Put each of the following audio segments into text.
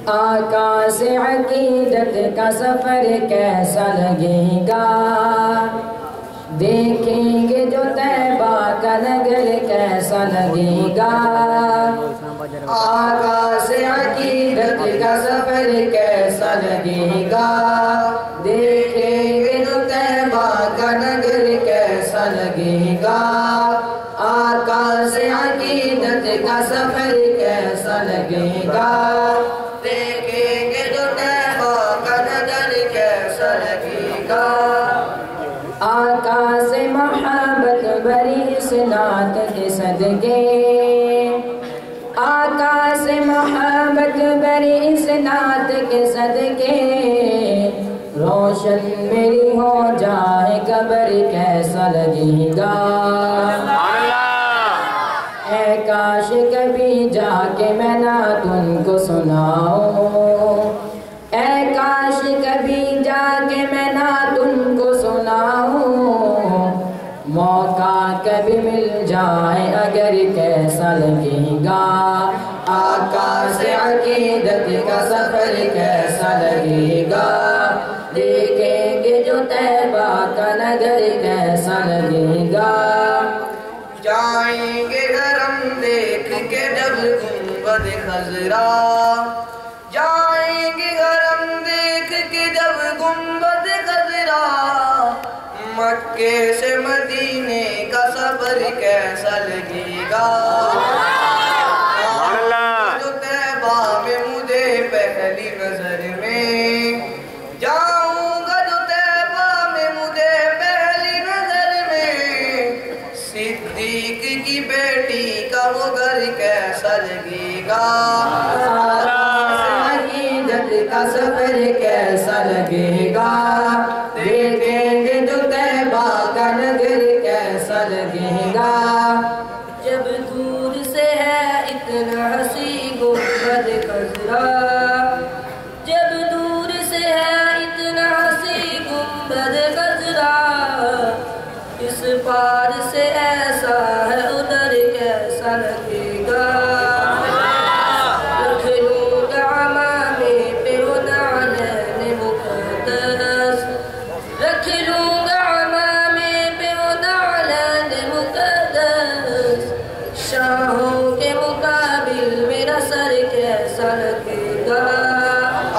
آقا سے عقیدت کا سفر کیسا لگے گا، دیکھیں گے جو طیبہ کا نگر کیسا لگے گا۔ آقا سے عقیدت کا سفر کیسا لگے گا، دیکھیں گے جو طیبہ کا نگر کیسا لگے گا۔ آقا سے عقیدت کا سفر کیسا لگے گا، دیکھیں گے جو طیبہ کا نگر کیسا لگے گا۔ آقا سے محبت بری اس نعت کے صدقے، آقا سے محبت بری اس نعت کے صدقے، روشن میری ہو جائے قبر کیسا لگے گا۔ اے کاش کبھی جا کے میں نعت ان کو سناؤں، اے کاش کبھی جا کے میں نعت ان کو سناؤں، موقع کبھی مل جائے اگر کیسا لگے گا۔ آقا سے عقیدت کا سفر کیسا لگے گا، دیکھیں گے جو طیبہ کا نگر کیسا لگے گا۔ جائیں گے حرم دیکھ کے جب گنبد خضرا، جائیں گے حرم دیکھ کے جب گنبد خضرا، مکے سے مدینے کا سفر کیسا لگے گا۔ جو طیبہ میں مجھے پہلی نظر میں، جاؤں گا جو طیبہ میں مجھے پہلی نظر میں، صدیق کی بیٹی کا وہ گھر کیسا لگے گا۔ عقیدت کا سفر کیسا لگے گا، دیکھیں گے جو طیبہ کا نگر کیسا لگے گا۔ جب دور سے ہے اتنا حسین گنبد خضرا، جب دور سے ہے اتنا حسین گنبد خضرا، اس پار سے ایسا ہے ادھر کیسا لگے گا۔ رکھ لوں گا امامے پہ وہ نعلین مقدس، رکھ لوں گا امامے پہ وہ نعلین مقدس، شاہوں کے مقابل میرا سر کیسا لگے گا۔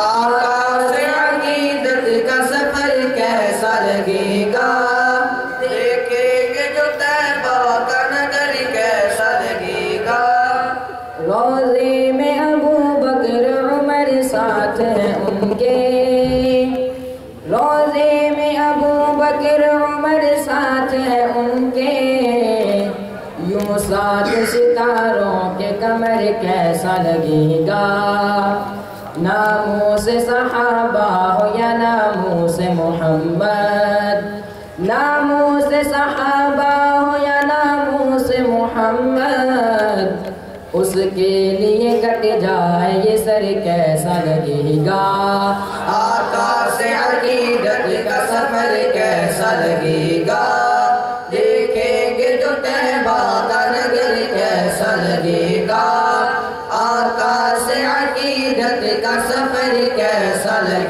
آقا سے عقیدت کا سفر کیسا لگے گا، دیکھیں گے جو طیبہ کا نگر کیسا لگے گا۔ روضے میں ابو بکر عمر ساتھ ہیں ان کے، روضے میں ابو بکر عمر ساتھ ہیں ان کے، یوں ساتھ ستاروں کے کمر کیسا لگے گا۔ ناموس صحابہ ہو یا ناموس محمد، ناموس صحابہ ہو یا ناموس محمد، اس کے لیے کٹ جائے یہ سر کیسا لگے گا۔ آقا سے عقیدت کا سفر کیسا لگے گا، دیکھیں گے جو طیبہ کا نگر کیسا لگے گا۔ آقا سے عقیدت کا سفر کیسا لگے گا۔